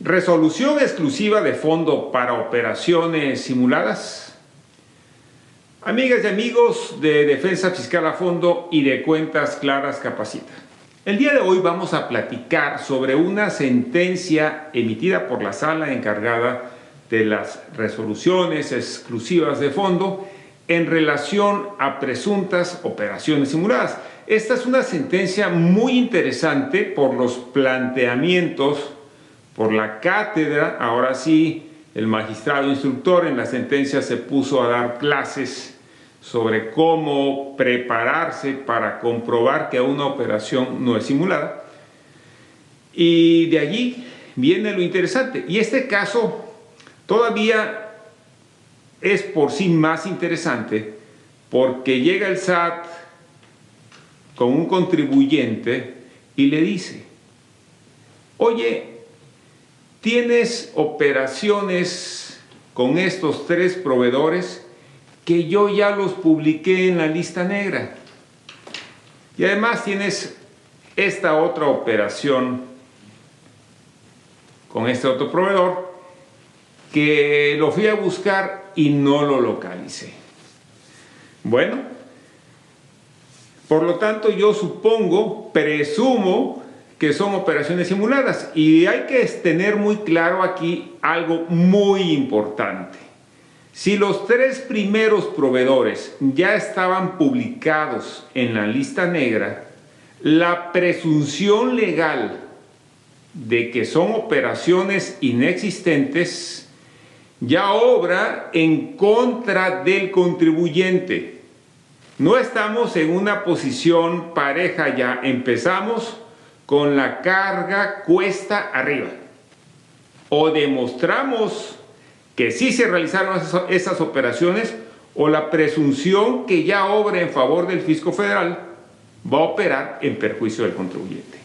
Resolución exclusiva de fondo para operaciones simuladas. Amigas y amigos de Defensa Fiscal a Fondo y de Cuentas Claras Capacita. El día de hoy vamos a platicar sobre una sentencia emitida por la Sala encargada de las resoluciones exclusivas de fondo en relación a presuntas operaciones simuladas. Esta es una sentencia muy interesante por los planteamientos, por la cátedra. Ahora sí, el magistrado instructor en la sentencia se puso a dar clases sobre cómo prepararse para comprobar que una operación no es simulada. Y de allí viene lo interesante. Y este caso todavía es por sí más interesante porque llega el SAT con un contribuyente y le dice: oye, tienes operaciones con estos 3 proveedores que yo ya los publiqué en la lista negra. Y además tienes esta otra operación con este otro proveedor que lo fui a buscar y no lo localicé. Bueno, por lo tanto yo presumo que son operaciones simuladas, y hay que tener muy claro aquí algo muy importante. Si los 3 primeros proveedores ya estaban publicados en la lista negra, la presunción legal de que son operaciones inexistentes ya obra en contra del contribuyente. No estamos en una posición pareja ya, empezamos con la carga cuesta arriba. O demostramos que sí se realizaron esas operaciones, o la presunción que ya obra en favor del fisco federal va a operar en perjuicio del contribuyente.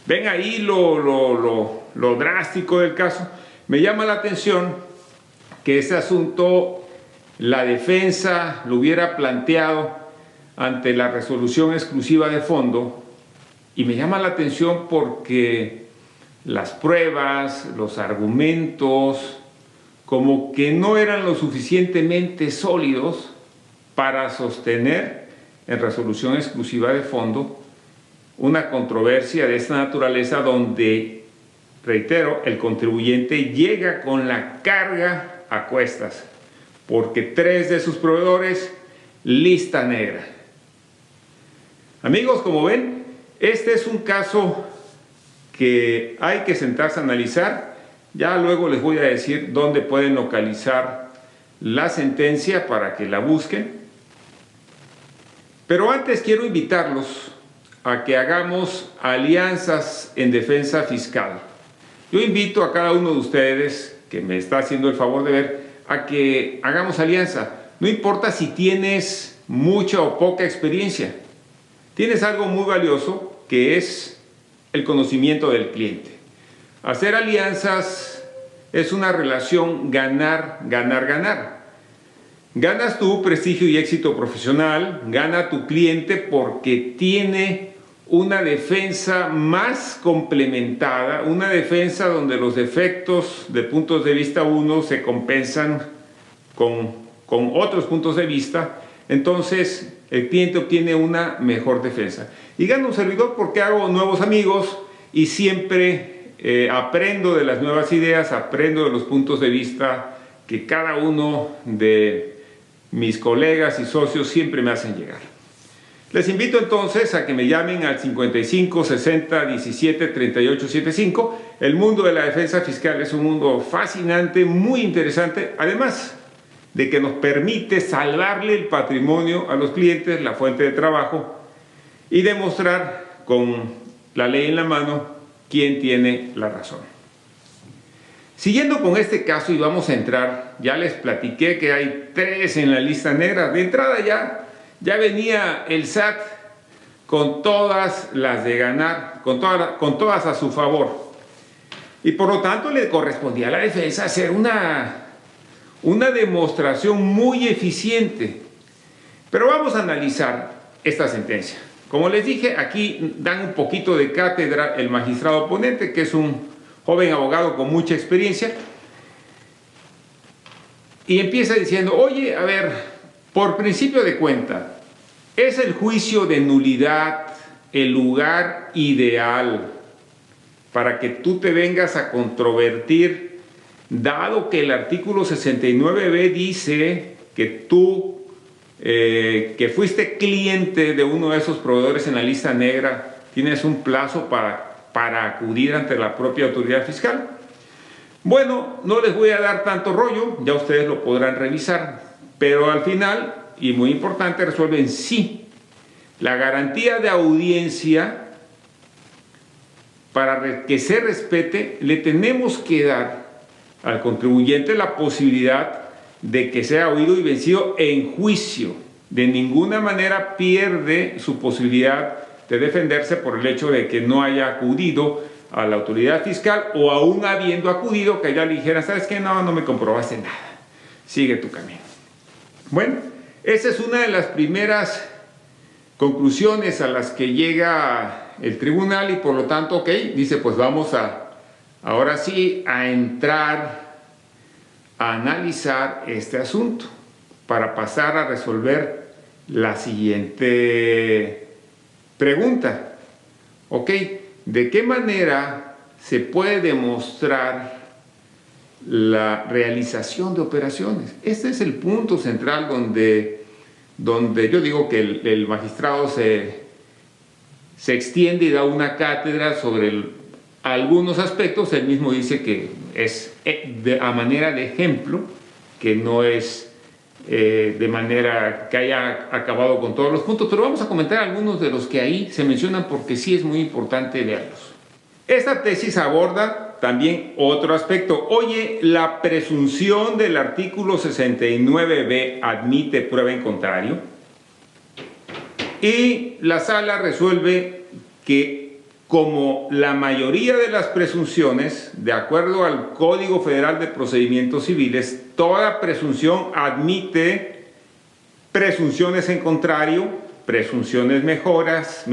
Ven ahí lo drástico del caso. Me llama la atención que ese asunto la defensa lo hubiera planteado ante la resolución exclusiva de fondo. Y me llama la atención porque las pruebas, los argumentos, como que no eran lo suficientemente sólidos para sostener en resolución exclusiva de fondo una controversia de esta naturaleza donde, reitero, el contribuyente llega con la carga a cuestas porque 3 de sus proveedores, lista negra. Amigos, como ven, este es un caso que hay que sentarse a analizar. Ya luego les voy a decir dónde pueden localizar la sentencia para que la busquen. Pero antes quiero invitarlos a que hagamos alianzas en defensa fiscal. Yo invito a cada uno de ustedes que me está haciendo el favor de ver a que hagamos alianza. No importa si tienes mucha o poca experiencia. Tienes algo muy valioso, que es el conocimiento del cliente. Hacer alianzas es una relación ganar, ganar, ganar. Ganas tu prestigio y éxito profesional, gana tu cliente porque tiene una defensa más complementada, una defensa donde los defectos de puntos de vista uno se compensan con otros puntos de vista. Entonces el cliente obtiene una mejor defensa. Y gano un servidor porque hago nuevos amigos y siempre aprendo de las nuevas ideas, aprendo de los puntos de vista que cada uno de mis colegas y socios siempre me hacen llegar. Les invito entonces a que me llamen al 55 60 17 38 75. El mundo de la defensa fiscal es un mundo fascinante, muy interesante, además de que nos permite salvarle el patrimonio a los clientes, la fuente de trabajo, y demostrar con la ley en la mano quién tiene la razón. Siguiendo con este caso, y vamos a entrar, ya les platiqué que hay 3 en la lista negra. De entrada ya venía el SAT con todas las de ganar, con todas a su favor. Y por lo tanto le correspondía a la defensa hacer una demostración muy eficiente. Pero vamos a analizar esta sentencia. Como les dije, aquí dan un poquito de cátedra el magistrado ponente, que es un joven abogado con mucha experiencia, y empieza diciendo, oye, a ver, por principio de cuenta, ¿es el juicio de nulidad el lugar ideal para que tú te vengas a controvertir, dado que el artículo 69b dice que tú, que fuiste cliente de uno de esos proveedores en la lista negra, tienes un plazo para acudir ante la propia autoridad fiscal? Bueno, no les voy a dar tanto rollo, ya ustedes lo podrán revisar, pero al final, y muy importante, resuelven sí. La garantía de audiencia, para que se respete, le tenemos que dar al contribuyente la posibilidad de que sea oído y vencido en juicio. De ninguna manera pierde su posibilidad de defenderse por el hecho de que no haya acudido a la autoridad fiscal, o aún habiendo acudido, que ya le dijera, ¿sabes qué? No me comprobaste nada, sigue tu camino. Bueno, esa es una de las primeras conclusiones a las que llega el tribunal, y por lo tanto, ok, dice, pues vamos ahora sí a entrar a analizar este asunto para pasar a resolver la siguiente pregunta. Ok, ¿de qué manera se puede demostrar la realización de operaciones? Este es el punto central donde yo digo que el magistrado se extiende y da una cátedra sobre algunos aspectos. Él mismo dice que es a manera de ejemplo, que no es de manera que haya acabado con todos los puntos, pero vamos a comentar algunos de los que ahí se mencionan porque sí es muy importante verlos. Esta tesis aborda también otro aspecto. Oye, la presunción del artículo 69b admite prueba en contrario, y la sala resuelve que, como la mayoría de las presunciones, de acuerdo al Código Federal de Procedimientos Civiles, toda presunción admite presunciones en contrario, presunciones mejores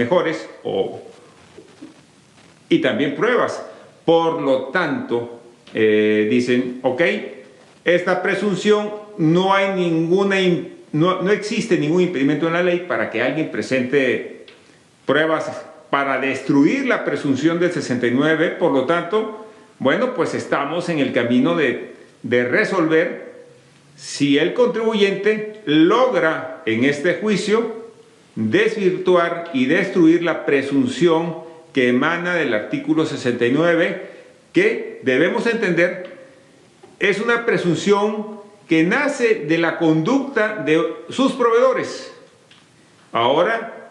y también pruebas. Por lo tanto, dicen, ok, esta presunción no existe ningún impedimento en la ley para que alguien presente pruebas para destruir la presunción del 69. Por lo tanto, bueno, pues estamos en el camino de resolver si el contribuyente logra en este juicio desvirtuar y destruir la presunción que emana del artículo 69, que debemos entender es una presunción que nace de la conducta de sus proveedores. Ahora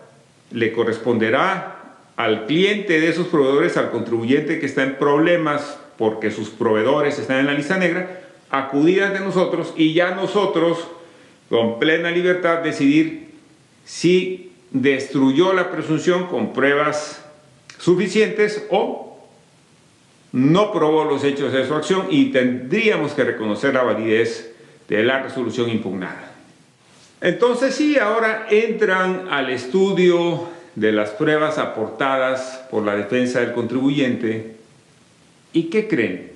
le corresponderá al cliente de esos proveedores, al contribuyente que está en problemas porque sus proveedores están en la lista negra, acudir ante nosotros, y ya nosotros, con plena libertad, decidir si destruyó la presunción con pruebas suficientes o no probó los hechos de su acción, y tendríamos que reconocer la validez de la resolución impugnada. Entonces sí, ahora entran al estudio de las pruebas aportadas por la defensa del contribuyente. ¿Y qué creen?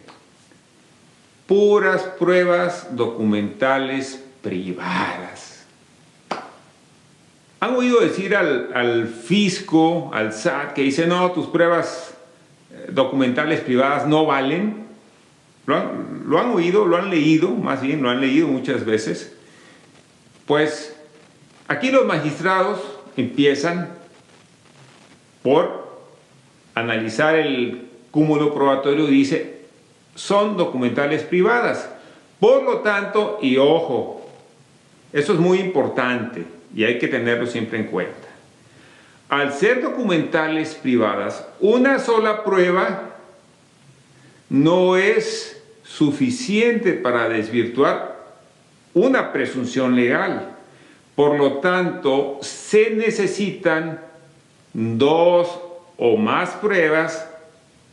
Puras pruebas documentales privadas. ¿Han oído decir al fisco, al SAT, que dice, no, tus pruebas documentales privadas no valen? ¿Lo han oído? ¿Lo han leído? Más bien, lo han leído muchas veces. Pues aquí los magistrados empiezan por analizar el cúmulo probatorio y dice, son documentales privadas. Por lo tanto, y ojo, eso es muy importante y hay que tenerlo siempre en cuenta. Al ser documentales privadas, una sola prueba no es suficiente para desvirtuar una presunción legal. Por lo tanto, se necesitan dos o más pruebas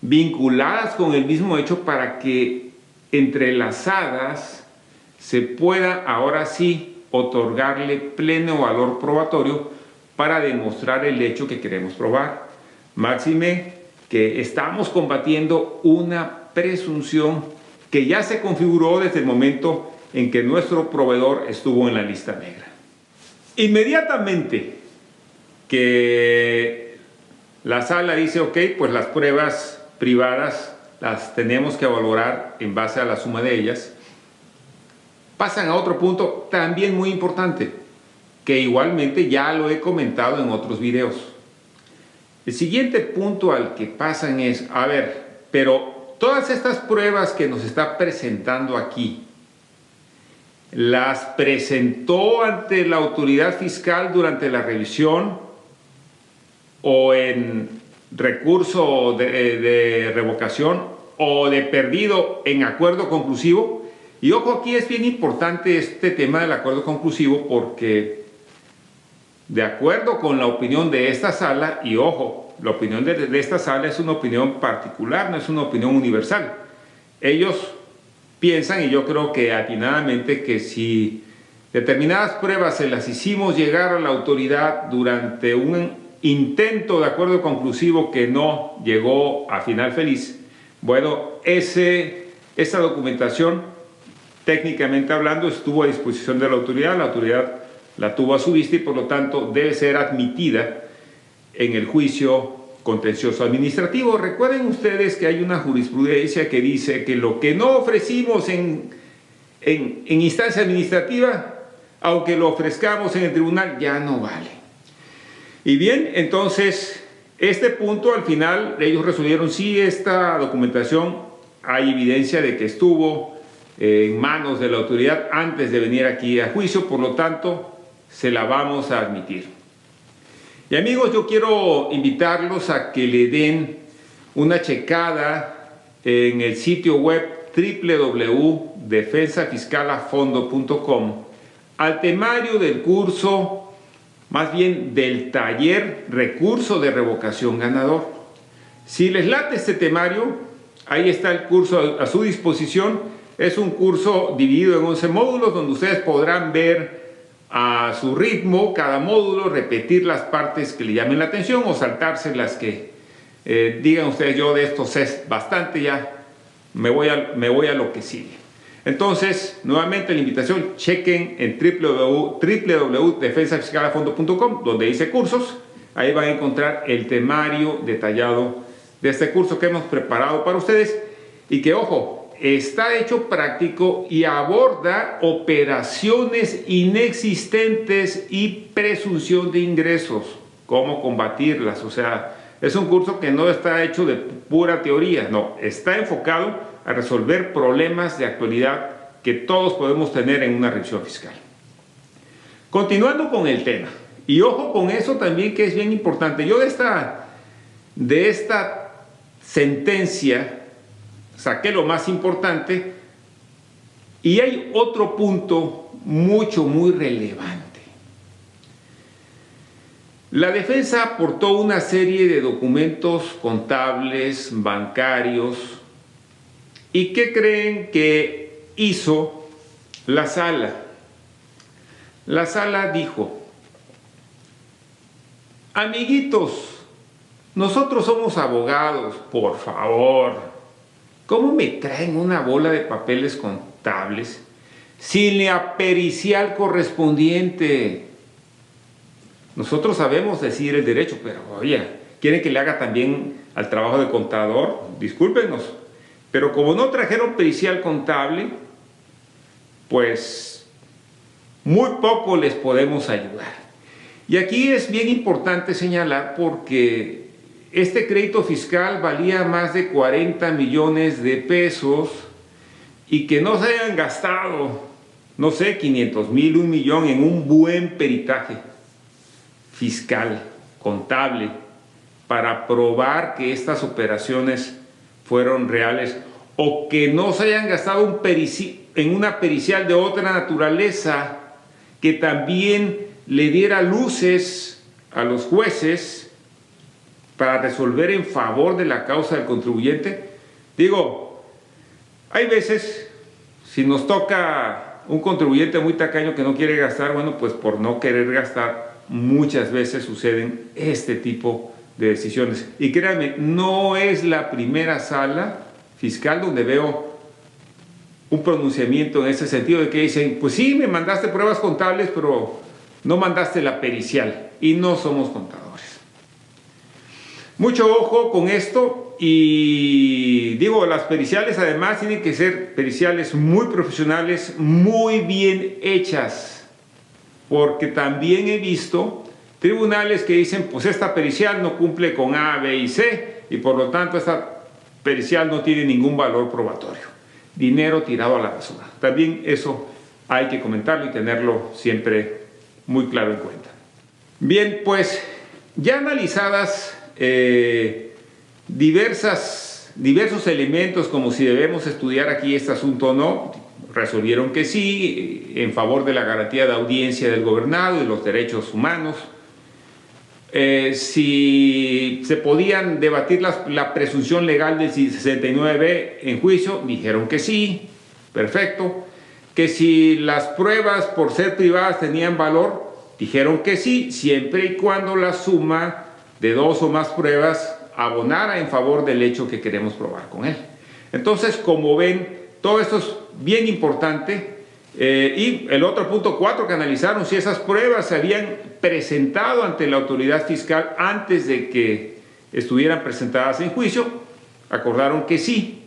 vinculadas con el mismo hecho para que, entrelazadas, se pueda ahora sí otorgarle pleno valor probatorio para demostrar el hecho que queremos probar. Máxime que estamos combatiendo una presunción que ya se configuró desde el momento en que nuestro proveedor estuvo en la lista negra. Inmediatamente que la sala dice, ok, pues las pruebas privadas las tenemos que valorar en base a la suma de ellas, pasan a otro punto también muy importante, que igualmente ya lo he comentado en otros videos. El siguiente punto al que pasan es, a ver, pero todas estas pruebas que nos está presentando aquí, ¿las presentó ante la autoridad fiscal durante la revisión o en recurso de revocación o de perdido en acuerdo conclusivo? Y ojo, aquí es bien importante este tema del acuerdo conclusivo, porque de acuerdo con la opinión de esta sala, y ojo, la opinión de esta sala es una opinión particular, no es una opinión universal. Ellos piensan, y yo creo que atinadamente, que si determinadas pruebas se las hicimos llegar a la autoridad durante un intento de acuerdo conclusivo que no llegó a final feliz, bueno, esa documentación, técnicamente hablando, estuvo a disposición de la autoridad la tuvo a su vista y por lo tanto debe ser admitida en el juicio contencioso administrativo. Recuerden ustedes que hay una jurisprudencia que dice que lo que no ofrecimos en instancia administrativa, aunque lo ofrezcamos en el tribunal, ya no vale. Y bien, entonces, este punto al final ellos resolvieron, sí, esta documentación hay evidencia de que estuvo en manos de la autoridad antes de venir aquí a juicio, por lo tanto, se la vamos a admitir. Y amigos, yo quiero invitarlos a que le den una checada en el sitio web www.defensafiscalafondo.com al temario del curso, más bien del taller recurso de revocación ganador. Si les late este temario, ahí está el curso a su disposición. Es un curso dividido en 11 módulos donde ustedes podrán ver a su ritmo cada módulo, repetir las partes que le llamen la atención o saltarse las que digan ustedes, yo de esto sé bastante, ya me voy a lo que sigue. Entonces, nuevamente la invitación, chequen en www.defensafiscalafondo.com, donde dice cursos. Ahí van a encontrar el temario detallado de este curso que hemos preparado para ustedes y que, ojo, está hecho práctico y aborda operaciones inexistentes y presunción de ingresos, cómo combatirlas. O sea, es un curso que no está hecho de pura teoría, no, está enfocado a resolver problemas de actualidad que todos podemos tener en una revisión fiscal. Continuando con el tema, y ojo con eso también que es bien importante, yo de esta sentencia saqué lo más importante y hay otro punto muy relevante. La defensa aportó una serie de documentos contables, bancarios. ¿Y qué creen que hizo la sala? La sala dijo, amiguitos, nosotros somos abogados, por favor, ¿cómo me traen una bola de papeles contables sin la pericial correspondiente? Nosotros sabemos decir el derecho, pero oye, ¿quieren que le haga también al trabajo de contador? Discúlpenos, pero como no trajeron pericial contable, pues muy poco les podemos ayudar. Y aquí es bien importante señalar porque este crédito fiscal valía más de 40 millones de pesos y que no se hayan gastado, no sé, 500,000, 1 millón en un buen peritaje fiscal, contable, para probar que estas operaciones fueron reales, o que no se hayan gastado en una pericial de otra naturaleza que también le diera luces a los jueces para resolver en favor de la causa del contribuyente. Digo, hay veces, si nos toca un contribuyente muy tacaño que no quiere gastar, bueno, pues por no querer gastar, muchas veces suceden este tipo de decisiones. Y créanme, no es la primera sala fiscal donde veo un pronunciamiento en ese sentido de que dicen, pues sí, me mandaste pruebas contables, pero no mandaste la pericial, y no somos contadores. Mucho ojo con esto, y digo, las periciales además tienen que ser periciales muy profesionales, muy bien hechas, porque también he visto tribunales que dicen, pues esta pericial no cumple con A, B y C, y por lo tanto esta pericial no tiene ningún valor probatorio. Dinero tirado a la basura. También eso hay que comentarlo y tenerlo siempre muy claro en cuenta. Bien, pues ya analizadas diversos elementos como si debemos estudiar aquí este asunto o no, resolvieron que sí, en favor de la garantía de audiencia del gobernado y de los derechos humanos. Si se podían debatir la presunción legal del 69B en juicio, dijeron que sí, perfecto. Que si las pruebas por ser privadas tenían valor, dijeron que sí, siempre y cuando la suma de dos o más pruebas abonara en favor del hecho que queremos probar con él. Entonces, como ven, todo esto es bien importante. Y el otro punto 4 que analizaron, si esas pruebas se habían presentado ante la autoridad fiscal antes de que estuvieran presentadas en juicio, acordaron que sí.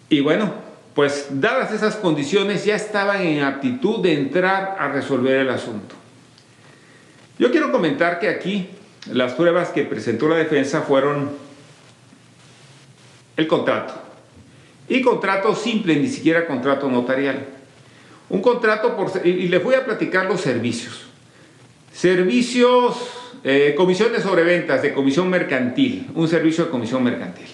Y bueno, pues dadas esas condiciones ya estaban en aptitud de entrar a resolver el asunto. Yo quiero comentar que aquí las pruebas que presentó la defensa fueron el contrato. Y contrato simple, ni siquiera contrato notarial. Un contrato y les voy a platicar los servicios. Servicios, comisiones sobre ventas de comisión mercantil, un servicio de comisión mercantil.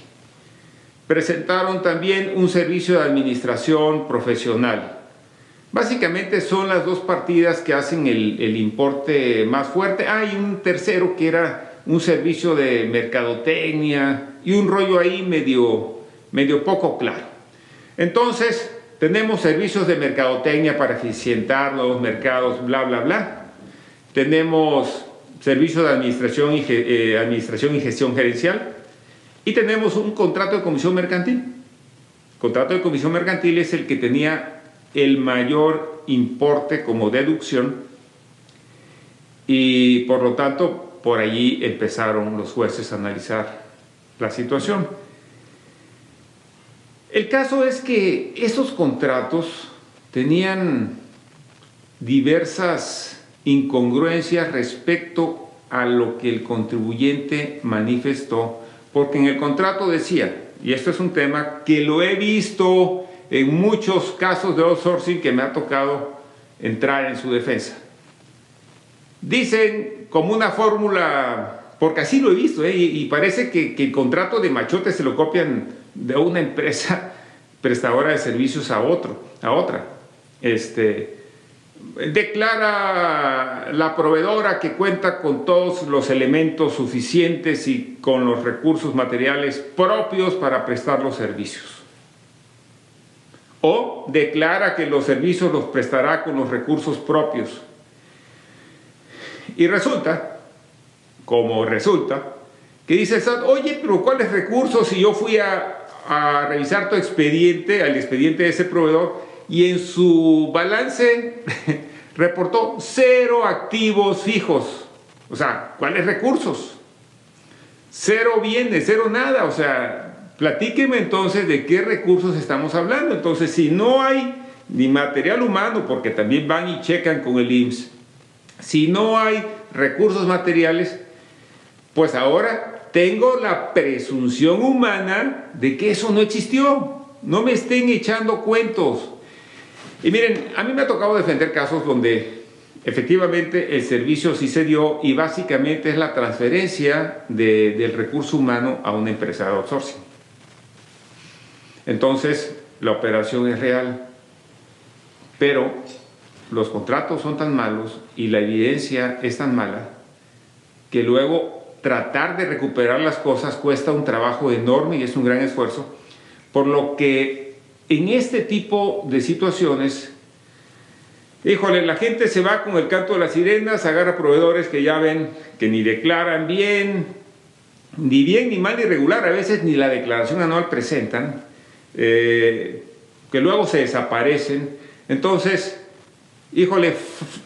Presentaron también un servicio de administración profesional. Básicamente son las dos partidas que hacen el importe más fuerte. Hay un tercero que era un servicio de mercadotecnia y un rollo ahí medio poco claro. Entonces, tenemos servicios de mercadotecnia para eficientar los mercados, bla, bla, bla. Tenemos servicios de administración y gestión gerencial. Y tenemos un contrato de comisión mercantil. El contrato de comisión mercantil es el que tenía el mayor importe como deducción. Y por lo tanto, por allí empezaron los jueces a analizar la situación. El caso es que esos contratos tenían diversas incongruencias respecto a lo que el contribuyente manifestó, porque en el contrato decía, y esto es un tema que lo he visto en muchos casos de outsourcing que me ha tocado entrar en su defensa. Dicen como una fórmula, porque así lo he visto, y parece que el contrato de machote se lo copian de una empresa prestadora de servicios a otra. Declara la proveedora que cuenta con todos los elementos suficientes y con los recursos materiales propios para prestar los servicios. O declara que los servicios los prestará con los recursos propios. Y resulta, que dice el SAT, oye, pero ¿cuáles recursos? Si yo fui a revisar tu expediente, al expediente de ese proveedor, y en su balance reportó 0 activos fijos. O sea, ¿cuáles recursos? 0 bienes, 0 nada. O sea, platíqueme entonces de qué recursos estamos hablando. Entonces, si no hay ni material humano, porque también van y checan con el IMSS, si no hay recursos materiales, pues ahora tengo la presunción humana de que eso no existió. No me estén echando cuentos. Y miren, a mí me ha tocado defender casos donde efectivamente el servicio sí se dio y básicamente es la transferencia del recurso humano a una empresa de outsourcing. Entonces, la operación es real, pero los contratos son tan malos y la evidencia es tan mala que luego tratar de recuperar las cosas cuesta un trabajo enorme y es un gran esfuerzo, por lo que en este tipo de situaciones, híjole, la gente se va con el canto de las sirenas, agarra proveedores que ya ven que ni declaran bien, ni bien, ni mal, ni regular, a veces ni la declaración anual presentan, que luego se desaparecen. Entonces, híjole,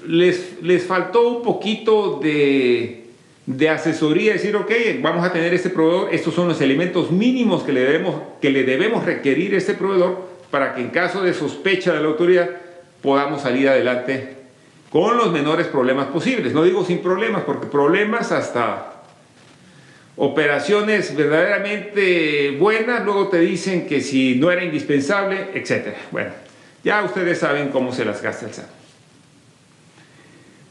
les faltó un poquito de asesoría, decir, ok, vamos a tener este proveedor, estos son los elementos mínimos que le debemos requerir a este proveedor para que en caso de sospecha de la autoridad podamos salir adelante con los menores problemas posibles. No digo sin problemas, porque problemas hasta operaciones verdaderamente buenas, luego te dicen que si no era indispensable, etc. Bueno, ya ustedes saben cómo se las gasta el SAT.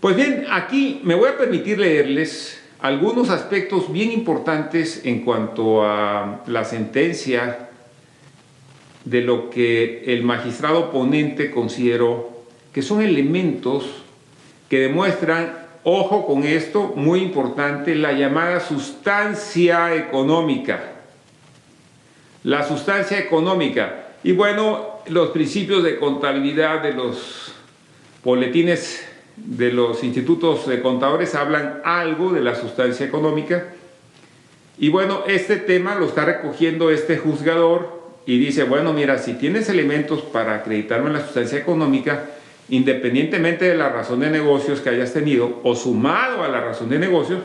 Pues bien, aquí me voy a permitir leerles algunos aspectos bien importantes en cuanto a la sentencia de lo que el magistrado ponente consideró que son elementos que demuestran, ojo con esto, muy importante, la llamada sustancia económica. La sustancia económica. Y bueno, los principios de contabilidad de los boletines de los institutos de contadores hablan algo de la sustancia económica. Y bueno, este tema lo está recogiendo este juzgador y dice, bueno, mira, si tienes elementos para acreditarme en la sustancia económica, independientemente de la razón de negocios que hayas tenido o sumado a la razón de negocios,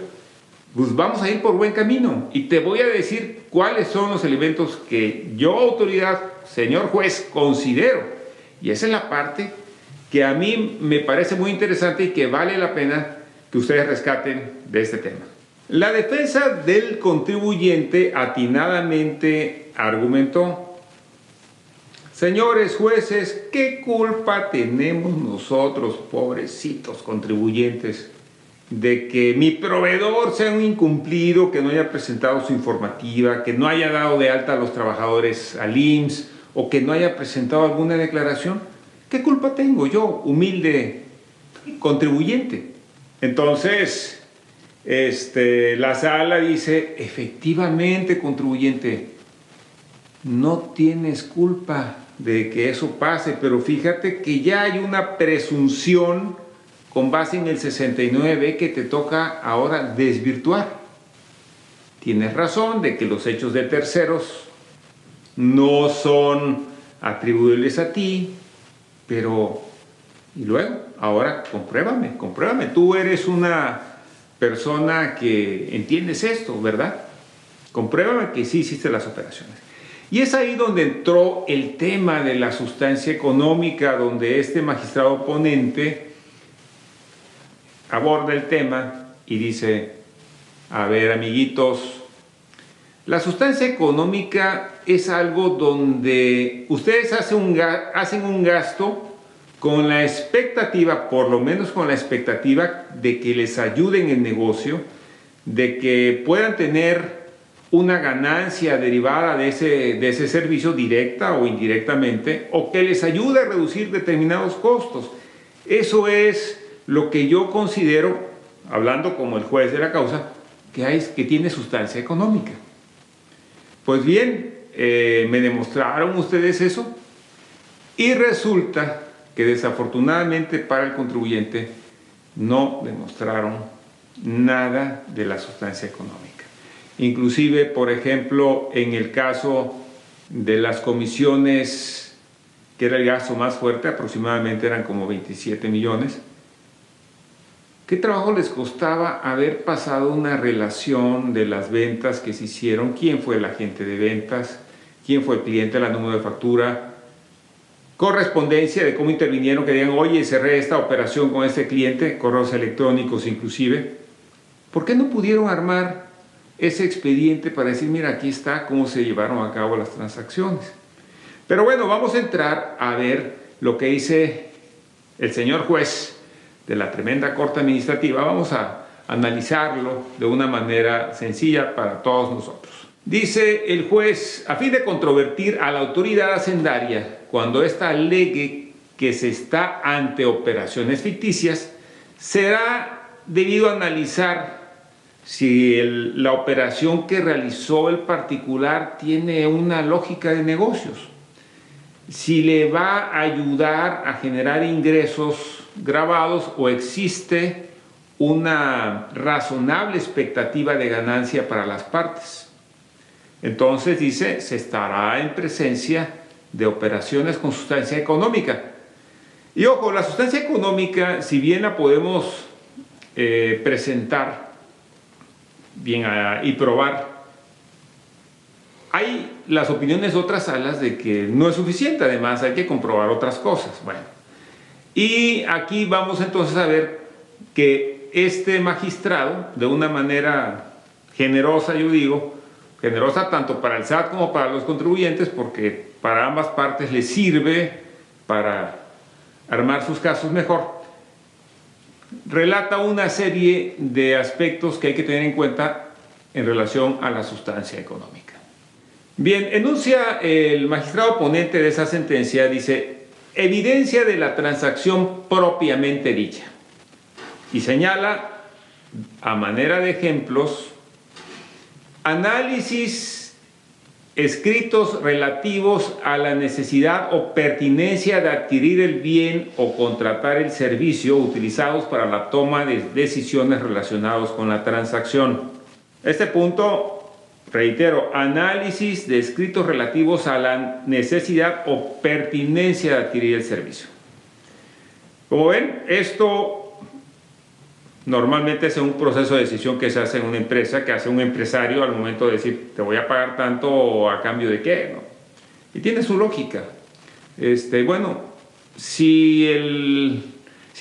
pues vamos a ir por buen camino. Y te voy a decir cuáles son los elementos que yo, autoridad, señor juez, considero. Y esa es la parte que a mí me parece muy interesante y que vale la pena que ustedes rescaten de este tema. La defensa del contribuyente atinadamente argumentó: señores jueces, ¿qué culpa tenemos nosotros, pobrecitos contribuyentes, de que mi proveedor sea un incumplido, que no haya presentado su informativa, que no haya dado de alta a los trabajadores al IMSS o que no haya presentado alguna declaración? ¿Qué culpa tengo yo, humilde contribuyente? Entonces, la sala dice, efectivamente, contribuyente, no tienes culpa de que eso pase, pero fíjate que ya hay una presunción con base en el 69 que te toca ahora desvirtuar. Tienes razón de que los hechos de terceros no son atribuibles a ti, pero, y luego, ahora compruébame, tú eres una persona que entiendes esto, ¿verdad? Compruébame que sí hiciste las operaciones. Y es ahí donde entró el tema de la sustancia económica, donde este magistrado ponente aborda el tema y dice, a ver, amiguitos, la sustancia económica es algo donde ustedes hacen un gasto con la expectativa, por lo menos con la expectativa de que les ayude en el negocio, de que puedan tener una ganancia derivada de ese servicio directa o indirectamente, o que les ayude a reducir determinados costos. Eso es lo que yo considero, hablando como el juez de la causa, que tiene sustancia económica. Pues bien, me demostraron ustedes eso y resulta que desafortunadamente para el contribuyente no demostraron nada de la sustancia económica. Inclusive, por ejemplo, en el caso de las comisiones, que era el gasto más fuerte, aproximadamente eran como 27 millones, ¿qué trabajo les costaba haber pasado una relación de las ventas que se hicieron? ¿Quién fue el agente de ventas? ¿Quién fue el cliente? ¿La número de factura? Correspondencia de cómo intervinieron, que digan, oye, cerré esta operación con este cliente, correos electrónicos inclusive. ¿Por qué no pudieron armar ese expediente para decir, mira, aquí está cómo se llevaron a cabo las transacciones? Pero bueno, vamos a entrar a ver lo que dice el señor juez de la tremenda Corte Administrativa. Vamos a analizarlo de una manera sencilla para todos nosotros. Dice el juez, a fin de controvertir a la autoridad hacendaria cuando ésta alegue que se está ante operaciones ficticias, será debido analizar si la operación que realizó el particular tiene una lógica de negocios, si le va a ayudar a generar ingresos grabados o existe una razonable expectativa de ganancia para las partes. Entonces dice, se estará en presencia de operaciones con sustancia económica. Y ojo, la sustancia económica, si bien la podemos presentar bien y probar, hay las opiniones de otras salas de que no es suficiente, además hay que comprobar otras cosas. Bueno, y aquí vamos entonces a ver que este magistrado, de una manera generosa, yo digo, generosa tanto para el SAT como para los contribuyentes, porque para ambas partes les sirve para armar sus casos mejor, relata una serie de aspectos que hay que tener en cuenta en relación a la sustancia económica. Bien, enuncia el magistrado ponente de esa sentencia, dice, evidencia de la transacción propiamente dicha, y señala, a manera de ejemplos, análisis escritos relativos a la necesidad o pertinencia de adquirir el bien o contratar el servicio utilizados para la toma de decisiones relacionadas con la transacción. Este punto, reitero, análisis de escritos relativos a la necesidad o pertinencia de adquirir el servicio. Como ven, esto normalmente es un proceso de decisión que se hace en una empresa, que hace un empresario al momento de decir, te voy a pagar tanto a cambio de qué, ¿no? Y tiene su lógica. Bueno, si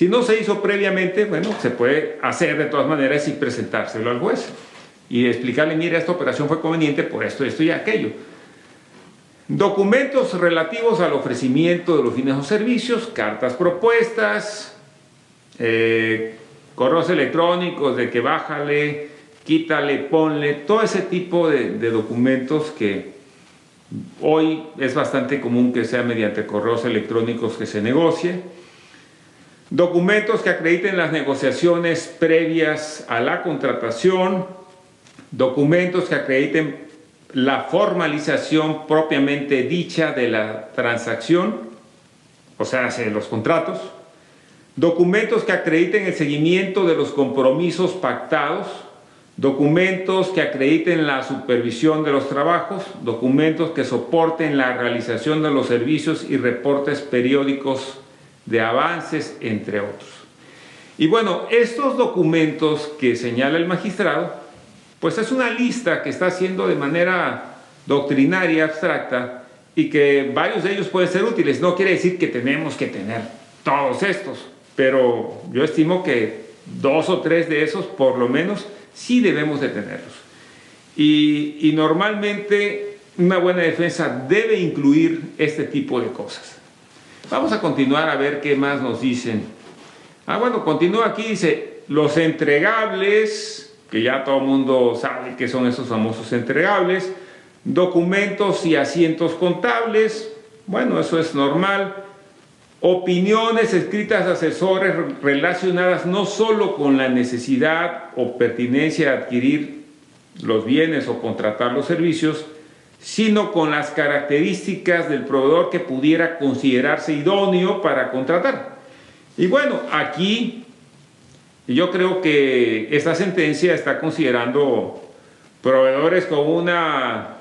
no se hizo previamente, bueno, se puede hacer de todas maneras y presentárselo al juez y explicarle, mira, esta operación fue conveniente por esto, esto y aquello. Documentos relativos al ofrecimiento de los bienes o servicios, cartas propuestas, correos electrónicos de que bájale, quítale, ponle, todo ese tipo de documentos que hoy es bastante común que sea mediante correos electrónicos que se negocie. Documentos que acrediten las negociaciones previas a la contratación, documentos que acrediten la formalización propiamente dicha de la transacción, o sea, de los contratos. Documentos que acrediten el seguimiento de los compromisos pactados, documentos que acrediten la supervisión de los trabajos, documentos que soporten la realización de los servicios y reportes periódicos de avances, entre otros. Y bueno, estos documentos que señala el magistrado, pues es una lista que está haciendo de manera doctrinaria, abstracta, y que varios de ellos pueden ser útiles. No quiere decir que tenemos que tener todos estos, pero yo estimo que 2 o 3 de esos, por lo menos, sí debemos de tenerlos. Y normalmente una buena defensa debe incluir este tipo de cosas. Vamos a continuar a ver qué más nos dicen. Bueno, continúa aquí, dice, los entregables, que ya todo el mundo sabe qué son esos famosos entregables, documentos y asientos contables, bueno, eso es normal. Opiniones escritas de asesores relacionadas no solo con la necesidad o pertinencia de adquirir los bienes o contratar los servicios, sino con las características del proveedor que pudiera considerarse idóneo para contratar. Y bueno, aquí yo creo que esta sentencia está considerando proveedores con una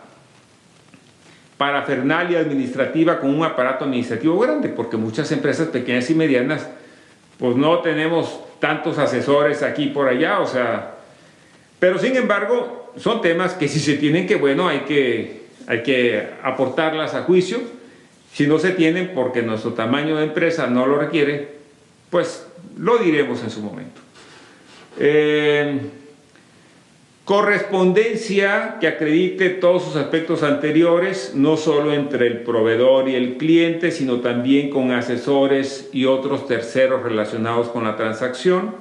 parafernalia administrativa, con un aparato administrativo grande, porque muchas empresas pequeñas y medianas pues no tenemos tantos asesores aquí y por allá, o sea, pero sin embargo son temas que si se tienen que, bueno, hay que aportarlas a juicio. Si no se tienen porque nuestro tamaño de empresa no lo requiere, pues lo diremos en su momento. Correspondencia que acredite todos sus aspectos anteriores, no solo entre el proveedor y el cliente, sino también con asesores y otros terceros relacionados con la transacción.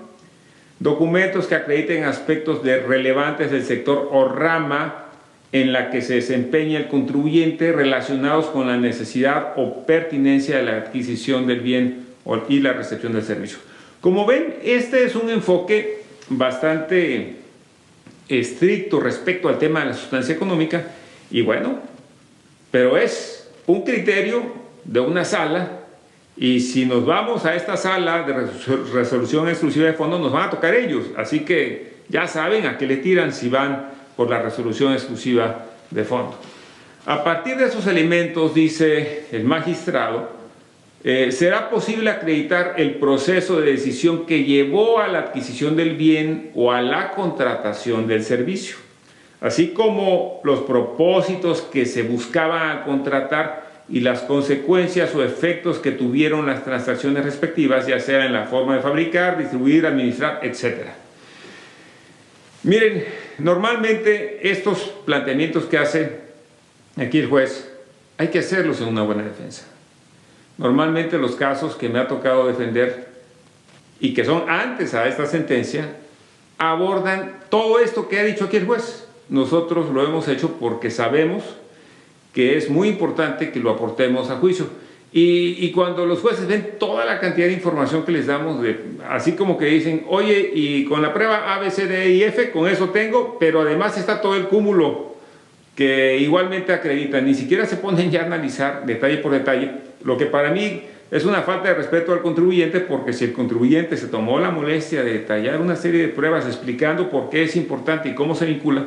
Documentos que acrediten aspectos relevantes del sector o rama en la que se desempeña el contribuyente relacionados con la necesidad o pertinencia de la adquisición del bien y la recepción del servicio. Como ven, este es un enfoque bastante estricto respecto al tema de la sustancia económica, y bueno, pero es un criterio de una sala Y si nos vamos a esta sala de resolución exclusiva de fondo, nos van a tocar ellos. Así que ya saben a qué le tiran si van por la resolución exclusiva de fondo. A partir de esos elementos, dice el magistrado, será posible acreditar el proceso de decisión que llevó a la adquisición del bien o a la contratación del servicio, así como los propósitos que se buscaban al contratar y las consecuencias o efectos que tuvieron las transacciones respectivas, ya sea en la forma de fabricar, distribuir, administrar, etc. Miren, normalmente estos planteamientos que hace aquí el juez, hay que hacerlos en una buena defensa. Normalmente los casos que me ha tocado defender y que son antes a esta sentencia, abordan todo esto que ha dicho aquí el juez. Nosotros lo hemos hecho porque sabemos que es muy importante que lo aportemos a juicio. Y cuando los jueces ven toda la cantidad de información que les damos, así como que dicen, oye, y con la prueba A, B, C, D y F, con eso tengo, pero además está todo el cúmulo que igualmente acreditan, ni siquiera se ponen ya a analizar detalle por detalle, lo que para mí es una falta de respeto al contribuyente, porque si el contribuyente se tomó la molestia de detallar una serie de pruebas explicando por qué es importante y cómo se vincula,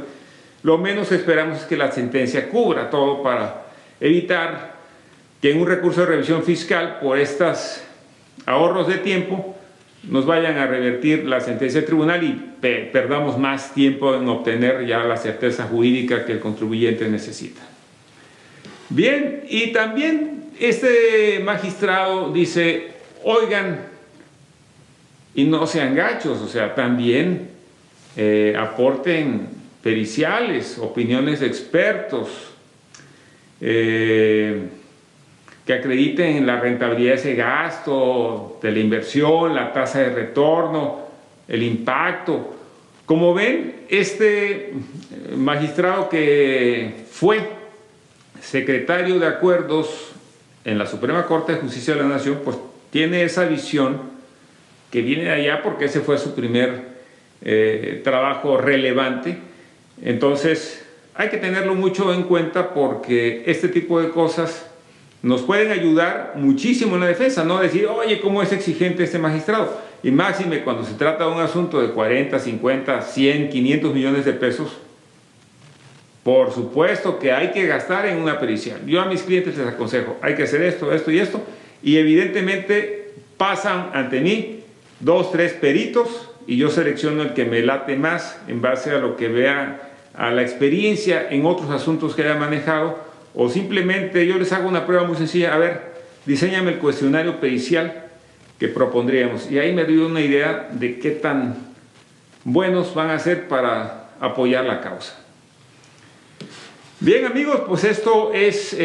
lo menos que esperamos es que la sentencia cubra todo para evitar que en un recurso de revisión fiscal por estos ahorros de tiempo nos vayan a revertir la sentencia del tribunal y perdamos más tiempo en obtener ya la certeza jurídica que el contribuyente necesita. Bien, y también este magistrado dice, oigan, y no sean gachos, o sea, también aporten periciales, opiniones de expertos, que acrediten la rentabilidad de ese gasto, de la inversión, la tasa de retorno, el impacto. Como ven, este magistrado que fue secretario de Acuerdos en la Suprema Corte de Justicia de la Nación, pues tiene esa visión que viene de allá porque ese fue su primer trabajo relevante. Entonces hay que tenerlo mucho en cuenta porque este tipo de cosas nos pueden ayudar muchísimo en la defensa, no decir, oye, ¿cómo es exigente este magistrado? Y máxime cuando se trata de un asunto de 40, 50, 100, 500 millones de pesos, por supuesto que hay que gastar en una pericial. Yo a mis clientes les aconsejo, hay que hacer esto, esto y esto, y evidentemente pasan ante mí 2, 3 peritos, y yo selecciono el que me late más en base a lo que vea, a la experiencia en otros asuntos que haya manejado, o simplemente yo les hago una prueba muy sencilla, a ver, diséñame el cuestionario pericial que propondríamos, y ahí me doy una idea de qué tan buenos van a ser para apoyar la causa. Bien amigos, pues esto es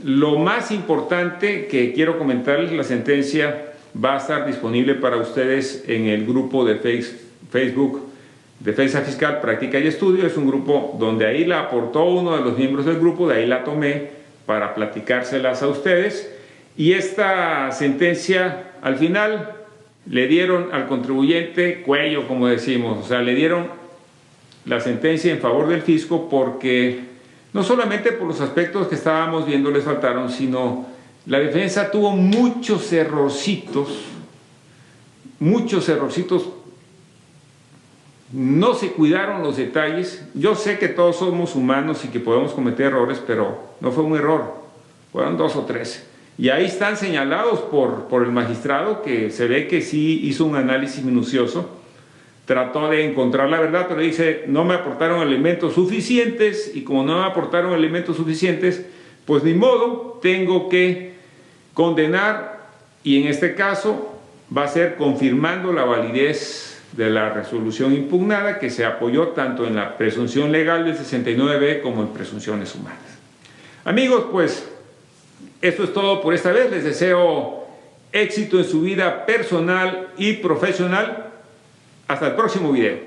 lo más importante que quiero comentarles. La sentencia va a estar disponible para ustedes en el grupo de Facebook Defensa Fiscal, Práctica y Estudio. Es un grupo donde ahí la aportó uno de los miembros del grupo, de ahí la tomé para platicárselas a ustedes. Y esta sentencia al final le dieron al contribuyente cuello, como decimos, o sea, le dieron la sentencia en favor del fisco porque no solamente por los aspectos que estábamos viendo les faltaron, sino la defensa tuvo muchos errorcitos, no se cuidaron los detalles. Yo sé que todos somos humanos y que podemos cometer errores, pero no fue un error, fueron 2 o 3. Y ahí están señalados por el magistrado, que se ve que sí hizo un análisis minucioso, trató de encontrar la verdad, pero dice, no me aportaron elementos suficientes, y como no me aportaron elementos suficientes, pues ni modo, tengo que condenar, y en este caso va a ser confirmando la validez de la resolución impugnada, que se apoyó tanto en la presunción legal del 69B como en presunciones humanas. Amigos, pues esto es todo por esta vez. Les deseo éxito en su vida personal y profesional. Hasta el próximo video.